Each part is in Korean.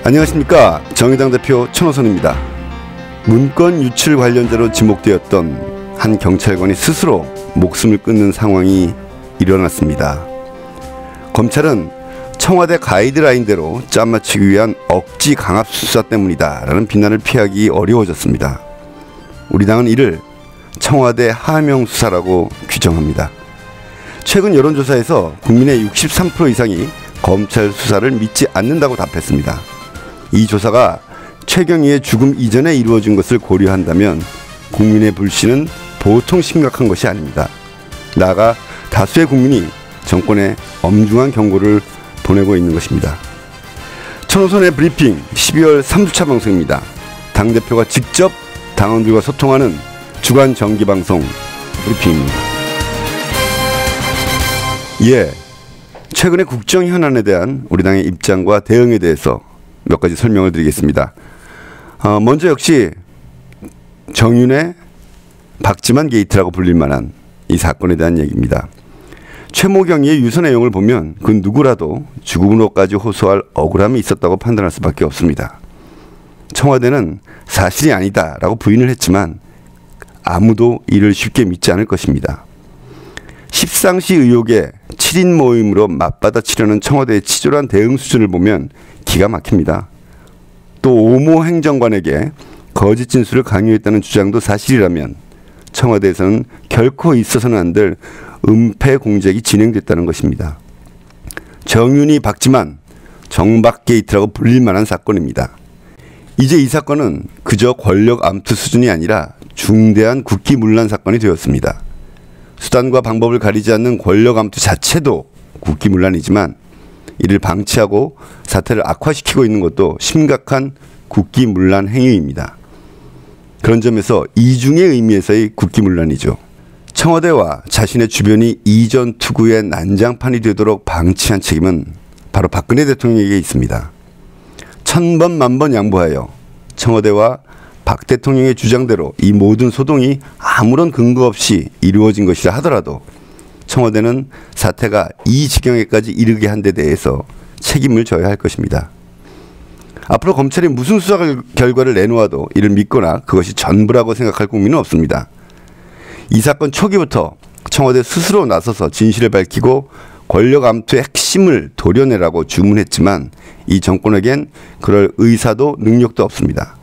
안녕하십니까. 정의당 대표 천호선입니다. 문건 유출 관련자로 지목되었던 한 경찰관이 스스로 목숨을 끊는 상황이 일어났습니다. 검찰은 청와대 가이드라인대로 짜맞추기 위한 억지 강압 수사 때문이다 라는 비난을 피하기 어려워졌습니다. 우리 당은 이를 청와대 하명 수사라고 규정합니다. 최근 여론조사에서 국민의 63% 이상이 검찰 수사를 믿지 않는다고 답했습니다. 이 조사가 최경희의 죽음 이전에 이루어진 것을 고려한다면 국민의 불신은 보통 심각한 것이 아닙니다. 나아가 다수의 국민이 정권에 엄중한 경고를 보내고 있는 것입니다. 천호선의 브리핑 12월 3주차 방송입니다. 당대표가 직접 당원들과 소통하는 주간 정기방송 브리핑입니다. 최근의 국정 현안에 대한 우리 당의 입장과 대응에 대해서 몇 가지 설명을 드리겠습니다. 먼저 역시 정윤의 박지만 게이트라고 불릴 만한 이 사건에 대한 얘기입니다. 최모경위의 유서 내용을 보면 그 누구라도 죽음으로까지 호소할 억울함이 있었다고 판단할 수밖에 없습니다. 청와대는 사실이 아니다라고 부인을 했지만 아무도 이를 쉽게 믿지 않을 것입니다. 십상시 의혹의 7인 모임으로 맞받아치려는 청와대의 치졸한 대응 수준을 보면 기가 막힙니다. 또 오모 행정관에게 거짓 진술을 강요했다는 주장도 사실이라면 청와대에서는 결코 있어서는 안 될 은폐 공작이 진행됐다는 것입니다. 정윤이 박지만 정박 게이트라고 불릴 만한 사건입니다. 이제 이 사건은 그저 권력 암투 수준이 아니라 중대한 국기문란 사건이 되었습니다. 수단과 방법을 가리지 않는 권력 암투 자체도 국기문란이지만 이를 방치하고 사태를 악화시키고 있는 것도 심각한 국기문란 행위입니다. 그런 점에서 이중의 의미에서의 국기문란이죠. 청와대와 자신의 주변이 이전 투구의 난장판이 되도록 방치한 책임은 바로 박근혜 대통령에게 있습니다. 천번 만번 양보하여 청와대와 박 대통령의 주장대로 이 모든 소동이 아무런 근거 없이 이루어진 것이라 하더라도 청와대는 사태가 이 지경에까지 이르게 한 데 대해서 책임을 져야 할 것입니다. 앞으로 검찰이 무슨 수사 결과를 내놓아도 이를 믿거나 그것이 전부라고 생각할 국민은 없습니다. 이 사건 초기부터 청와대 스스로 나서서 진실을 밝히고 권력 암투의 핵심을 도려내라고 주문했지만 이 정권에겐 그럴 의사도 능력도 없습니다.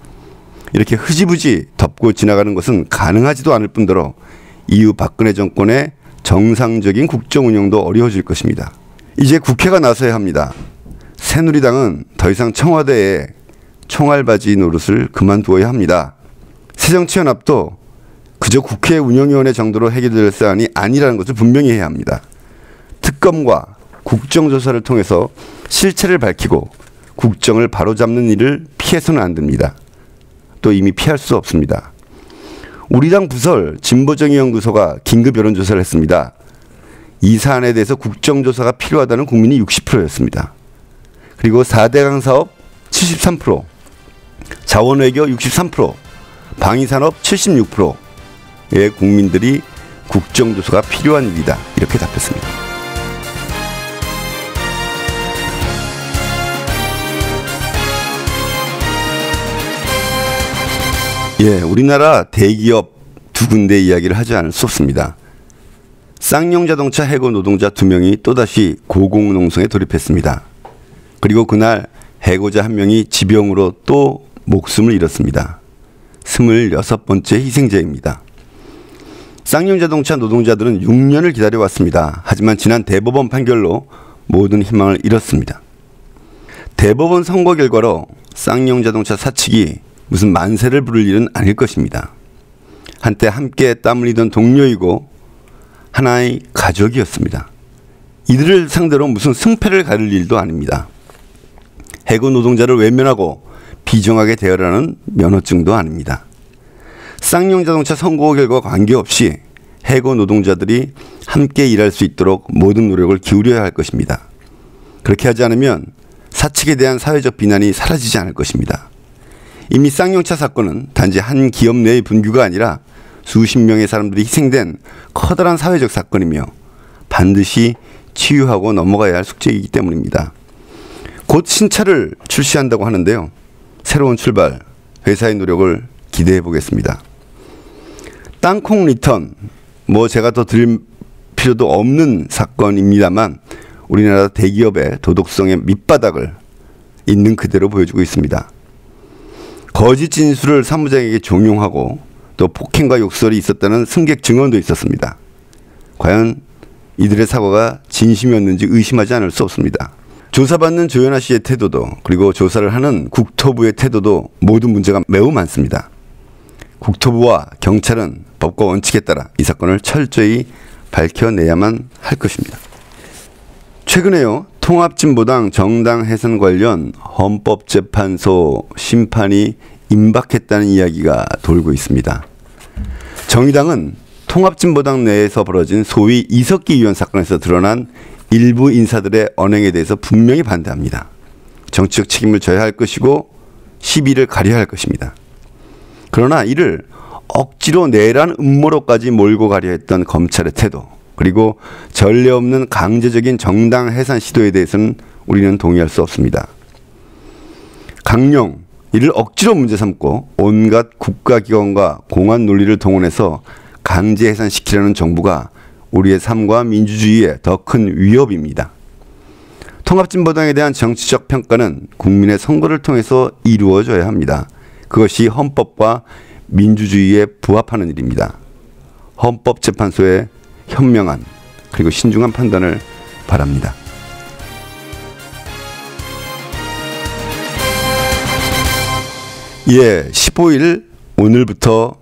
이렇게 흐지부지 덮고 지나가는 것은 가능하지도 않을 뿐더러 이후 박근혜 정권의 정상적인 국정 운영도 어려워질 것입니다. 이제 국회가 나서야 합니다. 새누리당은 더 이상 청와대의 총알바지 노릇을 그만두어야 합니다. 새정치연합도 그저 국회 운영위원회 정도로 해결될 사안이 아니라는 것을 분명히 해야 합니다. 특검과 국정조사를 통해서 실체를 밝히고 국정을 바로잡는 일을 피해서는 안 됩니다. 또 이미 피할 수 없습니다. 우리 당 부설 진보정의연구소가 긴급 여론조사를 했습니다. 이 사안에 대해서 국정조사가 필요하다는 국민이 60%였습니다. 그리고 4대강 사업 73%, 자원외교 63%, 방위산업 76%의 국민들이 국정조사가 필요한 일이다 이렇게 답했습니다. 우리나라 대기업 두 군데 이야기를 하지 않을 수 없습니다. 쌍용자동차 해고 노동자 2명이 또다시 고공농성에 돌입했습니다. 그리고 그날 해고자 1명이 지병으로 또 목숨을 잃었습니다. 26번째 희생자입니다. 쌍용자동차 노동자들은 6년을 기다려왔습니다. 하지만 지난 대법원 판결로 모든 희망을 잃었습니다. 대법원 선고 결과로 쌍용자동차 사측이 무슨 만세를 부를 일은 아닐 것입니다. 한때 함께 땀 흘리던 동료이고 하나의 가족이었습니다. 이들을 상대로 무슨 승패를 가릴 일도 아닙니다. 해고 노동자를 외면하고 비정하게 대하라는 면허증도 아닙니다. 쌍용자동차 선고 결과 관계없이 해고 노동자들이 함께 일할 수 있도록 모든 노력을 기울여야 할 것입니다. 그렇게 하지 않으면 사측에 대한 사회적 비난이 사라지지 않을 것입니다. 이미 쌍용차 사건은 단지 한 기업 내의 분규가 아니라 수십 명의 사람들이 희생된 커다란 사회적 사건이며 반드시 치유하고 넘어가야 할 숙제이기 때문입니다. 곧 신차를 출시한다고 하는데요. 새로운 출발, 회사의 노력을 기대해 보겠습니다. 땅콩 리턴, 제가 더 드릴 필요도 없는 사건입니다만 우리나라 대기업의 도덕성의 밑바닥을 있는 그대로 보여주고 있습니다. 거짓 진술을 사무장에게 종용하고 또 폭행과 욕설이 있었다는 승객 증언도 있었습니다. 과연 이들의 사과가 진심이었는지 의심하지 않을 수 없습니다. 조사받는 조현아 씨의 태도도 그리고 조사를 하는 국토부의 태도도 모두 문제가 매우 많습니다. 국토부와 경찰은 법과 원칙에 따라 이 사건을 철저히 밝혀내야만 할 것입니다. 최근에요. 통합진보당 정당 해산 관련 헌법재판소 심판이 임박했다는 이야기가 돌고 있습니다. 정의당은 통합진보당 내에서 벌어진 소위 이석기 의원 사건에서 드러난 일부 인사들의 언행에 대해서 분명히 반대합니다. 정치적 책임을 져야 할 것이고 시비를 가려야 할 것입니다. 그러나 이를 억지로 내란 음모로까지 몰고 가려 했던 검찰의 태도, 그리고 전례 없는 강제적인 정당 해산 시도에 대해서는 우리는 동의할 수 없습니다. 강령, 이를 억지로 문제 삼고 온갖 국가기관과 공안 논리를 동원해서 강제 해산시키려는 정부가 우리의 삶과 민주주의에 더 큰 위협입니다. 통합진보당에 대한 정치적 평가는 국민의 선거를 통해서 이루어져야 합니다. 그것이 헌법과 민주주의에 부합하는 일입니다. 헌법재판소의 현명한 그리고 신중한 판단을 바랍니다. 예, 15일 오늘부터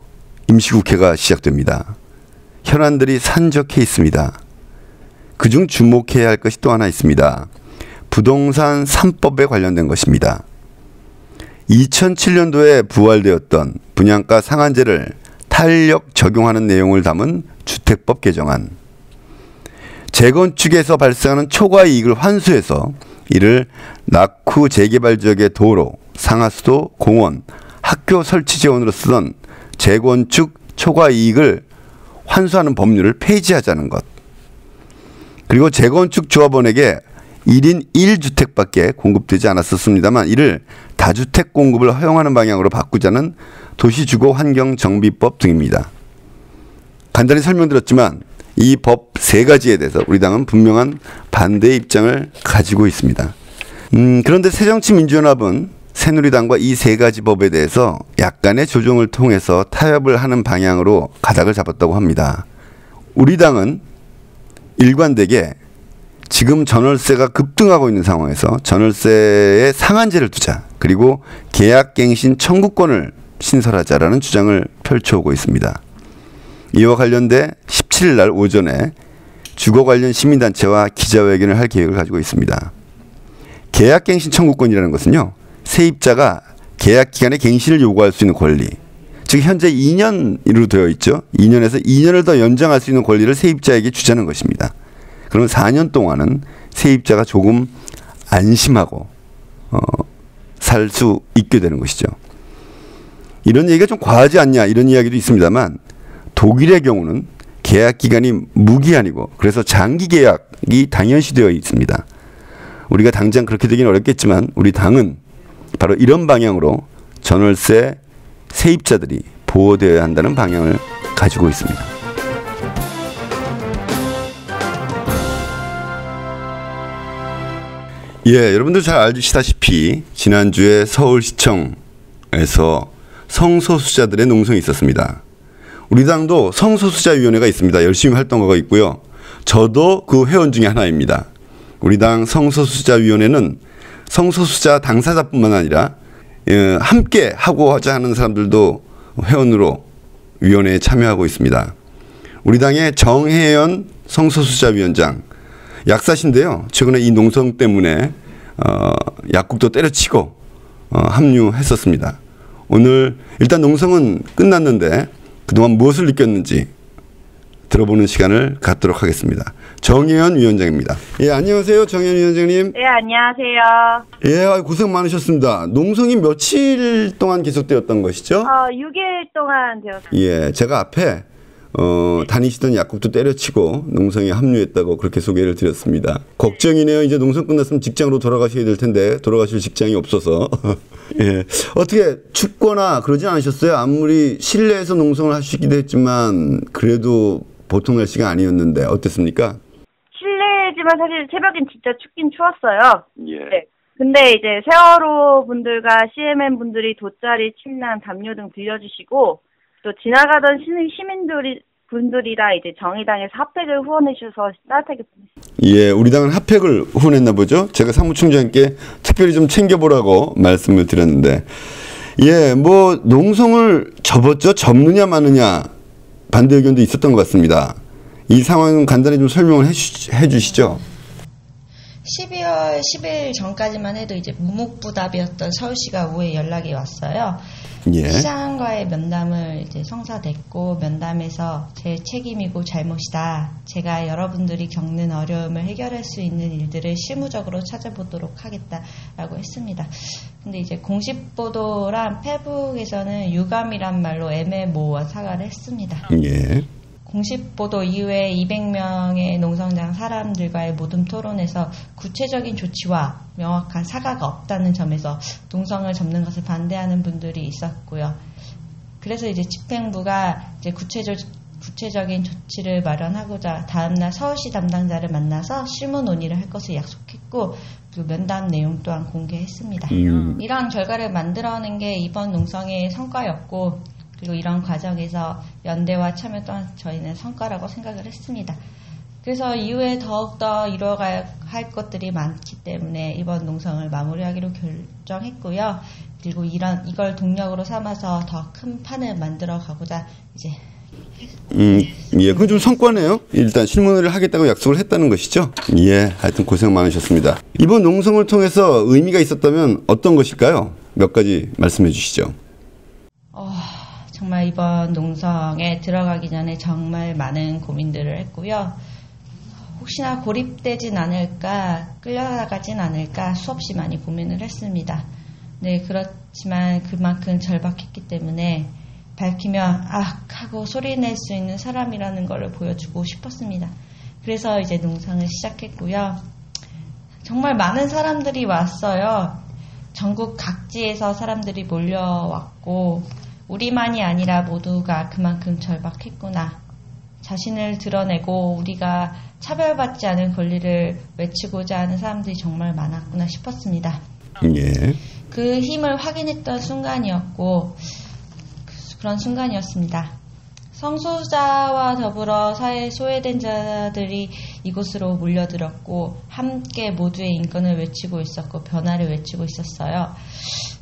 임시국회가 시작됩니다. 현안들이 산적해 있습니다. 그중 주목해야 할 것이 또 하나 있습니다. 부동산 3법에 관련된 것입니다. 2007년도에 부활되었던 분양가 상한제를 탄력 적용하는 내용을 담은 주택법 개정안. 재건축에서 발생하는 초과 이익을 환수해서 이를 낙후 재개발 지역의 도로, 상하수도, 공원, 학교 설치 재원으로 쓰던 재건축 초과 이익을 환수하는 법률을 폐지하자는 것. 그리고 재건축 조합원에게 1인 1주택밖에 공급되지 않았었습니다만 이를 다주택 공급을 허용하는 방향으로 바꾸자는 도시주거환경정비법 등입니다. 간단히 설명드렸지만 이 법 세 가지에 대해서 우리 당은 분명한 반대의 입장을 가지고 있습니다. 그런데 새정치민주연합은 새누리당과 이 세 가지 법에 대해서 약간의 조정을 통해서 타협을 하는 방향으로 가닥을 잡았다고 합니다. 우리 당은 일관되게 지금 전월세가 급등하고 있는 상황에서 전월세에 상한제를 두자, 그리고 계약갱신 청구권을 신설하자라는 주장을 펼쳐오고 있습니다. 이와 관련돼 17일 날 오전에 주거 관련 시민단체와 기자회견을 할 계획을 가지고 있습니다. 계약갱신 청구권이라는 것은요, 세입자가 계약 기간에 갱신을 요구할 수 있는 권리, 즉 현재 2년으로 되어 있죠. 2년에서 2년을 더 연장할 수 있는 권리를 세입자에게 주자는 것입니다. 그러면 4년 동안은 세입자가 조금 안심하고 살 수 있게 되는 것이죠. 이런 얘기가 좀 과하지 않냐 이런 이야기도 있습니다만 독일의 경우는 계약 기간이 무기한이고 그래서 장기 계약이 당연시되어 있습니다. 우리가 당장 그렇게 되기는 어렵겠지만 우리 당은 바로 이런 방향으로 전월세 세입자들이 보호되어야 한다는 방향을 가지고 있습니다. 예, 여러분들 잘 아시다시피 지난주에 서울시청에서 성소수자들의 농성이 있었습니다. 우리 당도 성소수자위원회가 있습니다. 열심히 활동하고 있고요. 저도 그 회원 중에 하나입니다. 우리 당 성소수자위원회는 성소수자 당사자뿐만 아니라 함께 하고자 하는 사람들도 회원으로 위원회에 참여하고 있습니다. 우리 당의 정혜연 성소수자위원장 약사신데요. 최근에 이 농성 때문에 약국도 때려치고 합류했었습니다. 오늘 일단 농성은 끝났는데 그동안 무엇을 느꼈는지 들어보는 시간을 갖도록 하겠습니다. 정혜연 위원장입니다. 예, 안녕하세요. 정혜연 위원장님. 네, 안녕하세요. 예, 고생 많으셨습니다. 농성이 며칠 동안 계속되었던 것이죠? 6일 동안 되었습니다. 예, 제가 앞에 다니시던 약국도 때려치고 농성에 합류했다고 그렇게 소개를 드렸습니다. 걱정이네요. 이제 농성 끝났으면 직장으로 돌아가셔야 될 텐데 돌아가실 직장이 없어서. 예. 어떻게 춥거나 그러진 않으셨어요? 아무리 실내에서 농성을 하시기도 했지만 그래도 보통 날씨가 아니었는데 어땠습니까? 실내지만 사실 새벽엔 진짜 춥긴 추웠어요. 예. 네. 근데 이제 세월호 분들과 CMN 분들이 돗자리, 침낭, 담요 등 빌려주시고 또 지나가던 분들이라 이제 정의당에서 핫팩을 후원해 주셔서 따뜻하게 보냈습니다. 예, 우리 당은 핫팩을 후원했나 보죠. 제가 사무총장께 특별히 좀 챙겨보라고 말씀을 드렸는데, 예, 뭐 농성을 접었죠. 접느냐 마느냐 반대 의견도 있었던 것 같습니다. 이 상황은 간단히 좀 설명을 해주시죠. 12월 10일 전까지만 해도 이제 무목부답이었던 서울시가 오후에 연락이 왔어요. 예. 시장과의 면담을 이제 성사됐고 면담에서 제 책임이고 잘못이다. 제가 여러분들이 겪는 어려움을 해결할 수 있는 일들을 실무적으로 찾아보도록 하겠다라고 했습니다. 근데 이제 공식 보도랑 페북에서는 유감이란 말로 애매모호한 사과를 했습니다. 예. 공식 보도 이후에 200명의 농성장 사람들과의 모둠 토론에서 구체적인 조치와 명확한 사과가 없다는 점에서 농성을 접는 것을 반대하는 분들이 있었고요. 그래서 이제 집행부가 이제 구체적인 조치를 마련하고자 다음날 서울시 담당자를 만나서 실무 논의를 할 것을 약속했고 그리고 면담 내용 또한 공개했습니다. 이러한 결과를 만들어낸 게 이번 농성의 성과였고 그리고 이런 과정에서 연대와 참여 또한 저희는 성과라고 생각을 했습니다. 그래서 이후에 더욱더 이뤄가야 할 것들이 많기 때문에 이번 농성을 마무리하기로 결정했고요. 그리고 이걸 동력으로 삼아서 더 큰 판을 만들어 가고자 이제 예, 그건 좀 성과네요. 일단 실무를 하겠다고 약속을 했다는 것이죠. 예, 하여튼 고생 많으셨습니다. 이번 농성을 통해서 의미가 있었다면 어떤 것일까요? 몇 가지 말씀해 주시죠. 정말 이번 농성에 들어가기 전에 정말 많은 고민들을 했고요. 혹시나 고립되진 않을까, 끌려나가진 않을까 수없이 많이 고민을 했습니다. 네, 그렇지만 그만큼 절박했기 때문에 밝히면 하고 소리낼 수 있는 사람이라는 걸 보여주고 싶었습니다. 그래서 이제 농성을 시작했고요. 정말 많은 사람들이 왔어요. 전국 각지에서 사람들이 몰려왔고 우리만이 아니라 모두가 그만큼 절박했구나. 자신을 드러내고 우리가 차별받지 않은 권리를 외치고자 하는 사람들이 정말 많았구나 싶었습니다. 예. 그 힘을 확인했던 순간이었고 그런 순간이었습니다. 성소수자와 더불어 사회에 소외된 자들이 이곳으로 몰려들었고 함께 모두의 인권을 외치고 있었고 변화를 외치고 있었어요.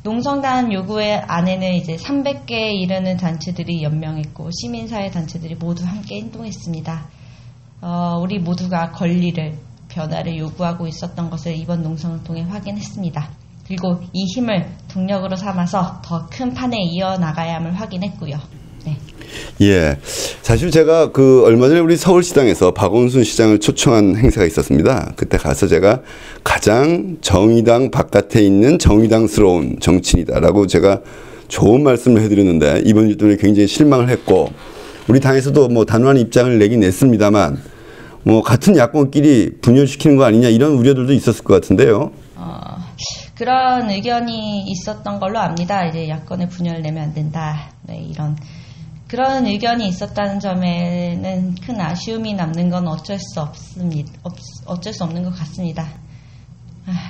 농성단 요구의 안에는 이제 300개에 이르는 단체들이 연명했고 시민사회 단체들이 모두 함께 행동했습니다. 우리 모두가 권리를 변화를 요구하고 있었던 것을 이번 농성을 통해 확인했습니다. 그리고 이 힘을 동력으로 삼아서 더 큰 판에 이어나가야함을 확인했고요. 네. 예, 사실 제가 얼마 전에 우리 서울시당에서 박원순 시장을 초청한 행사가 있었습니다. 그때 가서 제가 가장 정의당 바깥에 있는 정의당스러운 정치인이다라고 제가 좋은 말씀을 해드렸는데 이번 일 때문에 굉장히 실망을 했고 우리 당에서도 뭐 단호한 입장을 내긴 냈습니다만 뭐 같은 야권끼리 분열시키는 거 아니냐 이런 우려들도 있었을 것 같은데요. 그런 의견이 있었던 걸로 압니다. 이제 야권의 분열을 내면 안 된다. 네, 그런 의견이 있었다는 점에는 큰 아쉬움이 남는 건 어쩔 수 없는 것 같습니다.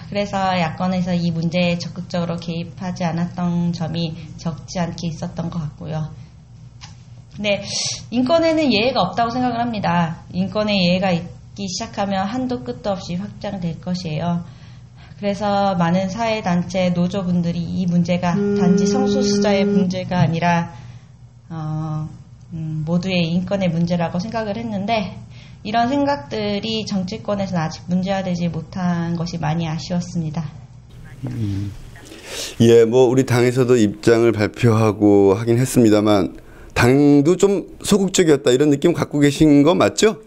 그래서 야권에서 이 문제에 적극적으로 개입하지 않았던 점이 적지 않게 있었던 것 같고요. 근데 인권에는 예외가 없다고 생각을 합니다. 인권에 예외가 있기 시작하면 한도 끝도 없이 확장될 것이에요. 그래서 많은 사회단체, 노조분들이 이 문제가 단지 성소수자의 문제가 아니라 모두의 인권의 문제라고 생각을 했는데 이런 생각들이 정치권에서는 아직 문제화되지 못한 것이 많이 아쉬웠습니다. 예, 뭐 우리 당에서도 입장을 발표하고 하긴 했습니다만 당도 좀 소극적이었다 이런 느낌 갖고 계신 거 맞죠?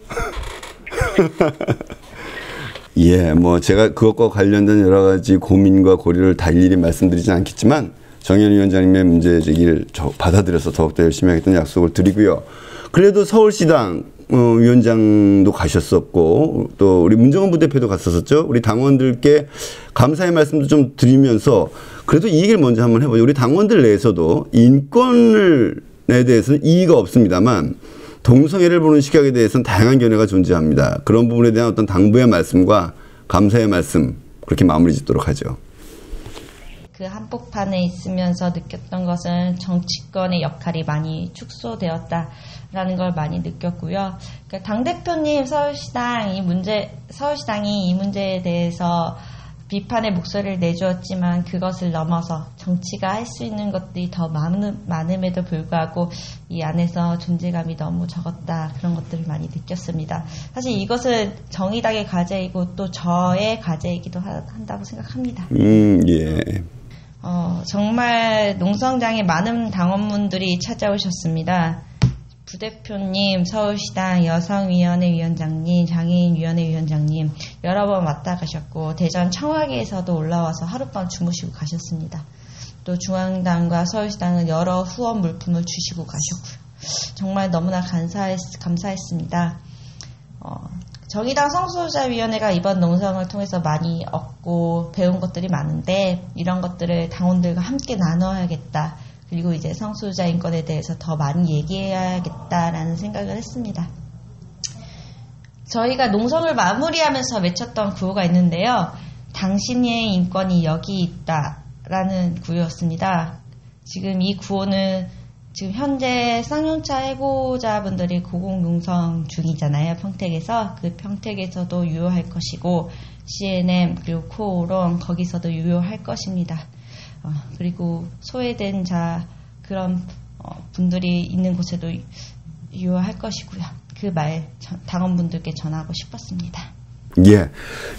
예, 뭐 제가 그것과 관련된 여러 가지 고민과 고려를 다 일일이 말씀드리진 않겠지만 정현 위원장님의 문제 제기를 받아들여서 더욱더 열심히 하겠다는 약속을 드리고요. 그래도 서울시당 위원장도 가셨었고 또 우리 문정원 부대표도 갔었었죠. 우리 당원들께 감사의 말씀도 좀 드리면서 그래도 이 얘기를 먼저 한번 해보죠. 우리 당원들 내에서도 인권에 대해서는 이의가 없습니다만 동성애를 보는 시각에 대해서는 다양한 견해가 존재합니다. 그런 부분에 대한 어떤 당부의 말씀과 감사의 말씀 그렇게 마무리 짓도록 하죠. 그 한복판에 있으면서 느꼈던 것은 정치권의 역할이 많이 축소되었다라는 걸 많이 느꼈고요. 그러니까 당대표님 서울시당이 이 문제에 대해서 비판의 목소리를 내주었지만 그것을 넘어서 정치가 할 수 있는 것들이 더 많음에도 불구하고 이 안에서 존재감이 너무 적었다. 그런 것들을 많이 느꼈습니다. 사실 이것은 정의당의 과제이고 또 저의 과제이기도 한다고 생각합니다. 예. 정말 농성장에 많은 당원분들이 찾아오셨습니다. 부대표님, 서울시당 여성위원회 위원장님, 장애인위원회 위원장님 여러 번 왔다 가셨고 대전 청와대에서도 올라와서 하룻밤 주무시고 가셨습니다. 또 중앙당과 서울시당은 여러 후원 물품을 주시고 가셨고요. 정말 너무나 감사했습니다. 정의당 성소수자위원회가 이번 농성을 통해서 많이 얻고 배운 것들이 많은데 이런 것들을 당원들과 함께 나눠야겠다. 그리고 이제 성소수자 인권에 대해서 더 많이 얘기해야겠다라는 생각을 했습니다. 저희가 농성을 마무리하면서 외쳤던 구호가 있는데요. 당신의 인권이 여기 있다라는 구호였습니다. 지금 이 구호는 지금 현재 쌍용차 해고자분들이 고공농성 중이잖아요. 평택에서. 그 평택에서도 유효할 것이고 CNM 그리고 코오롱 거기서도 유효할 것입니다. 그리고 소외된 그런 분들이 있는 곳에도 유효할 것이고요. 그 말 당원분들께 전하고 싶었습니다. 예.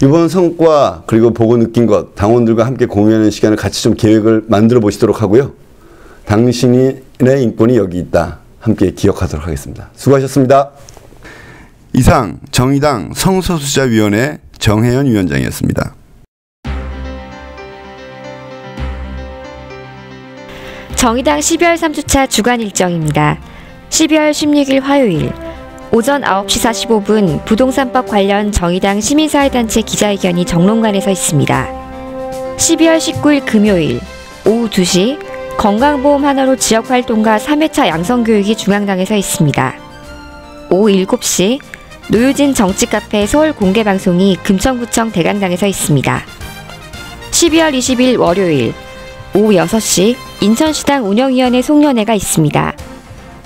이번 성과 그리고 보고 느낀 것 당원들과 함께 공유하는 시간을 같이 좀 계획을 만들어 보시도록 하고요. 당신의 인권이 여기 있다. 함께 기억하도록 하겠습니다. 수고하셨습니다. 이상 정의당 성소수자위원회 정혜연 위원장이었습니다. 정의당 12월 3주차 주간 일정입니다. 12월 16일 화요일 오전 9시 45분 부동산법 관련 정의당 시민사회단체 기자회견이 정론관에서 있습니다. 12월 19일 금요일 오후 2시 건강보험 하나로 지역활동가 3회차 양성교육이 중앙당에서 있습니다. 오후 7시 노유진 정치카페 서울공개방송이 금천구청 대강당에서 있습니다. 12월 20일 월요일 오후 6시 인천시당 운영위원회 송년회가 있습니다.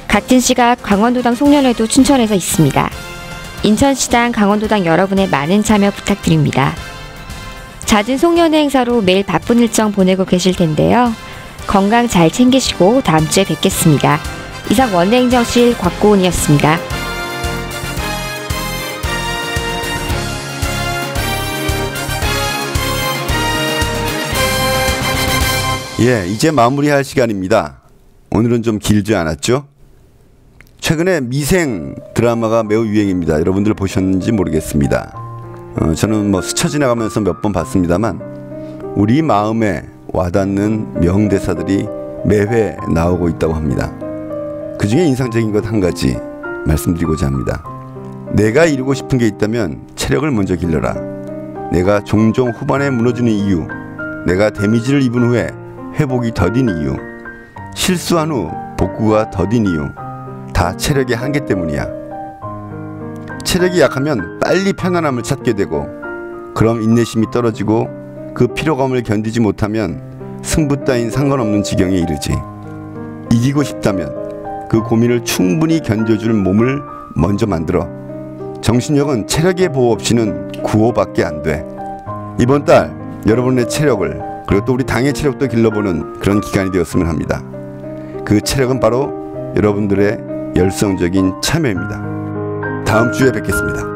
같은 시각 강원도당 송년회도 춘천에서 있습니다. 인천시당 강원도당 여러분의 많은 참여 부탁드립니다. 잦은 송년회 행사로 매일 바쁜 일정 보내고 계실 텐데요. 건강 잘 챙기시고 다음 주에 뵙겠습니다. 이상 원내행정실 곽고은이었습니다. 예, 이제 마무리할 시간입니다. 오늘은 좀 길지 않았죠? 최근에 미생 드라마가 매우 유행입니다. 여러분들 보셨는지 모르겠습니다. 저는 스쳐 지나가면서 몇 번 봤습니다만 우리 마음에 와닿는 명대사들이 매회 나오고 있다고 합니다. 그 중에 인상적인 것 한 가지 말씀드리고자 합니다. 내가 이루고 싶은 게 있다면 체력을 먼저 길러라. 내가 종종 후반에 무너지는 이유, 내가 데미지를 입은 후에 회복이 더딘 이유, 실수한 후 복구가 더딘 이유, 다 체력의 한계 때문이야. 체력이 약하면 빨리 편안함을 찾게 되고 그럼 인내심이 떨어지고 그 피로감을 견디지 못하면 승부 따윈 상관없는 지경에 이르지. 이기고 싶다면 그 고민을 충분히 견뎌줄 몸을 먼저 만들어. 정신력은 체력의 보호 없이는 구호밖에 안 돼. 이번 달 여러분의 체력을 그리고 또 우리 당의 체력도 길러보는 그런 기간이 되었으면 합니다. 그 체력은 바로 여러분들의 열성적인 참여입니다. 다음 주에 뵙겠습니다.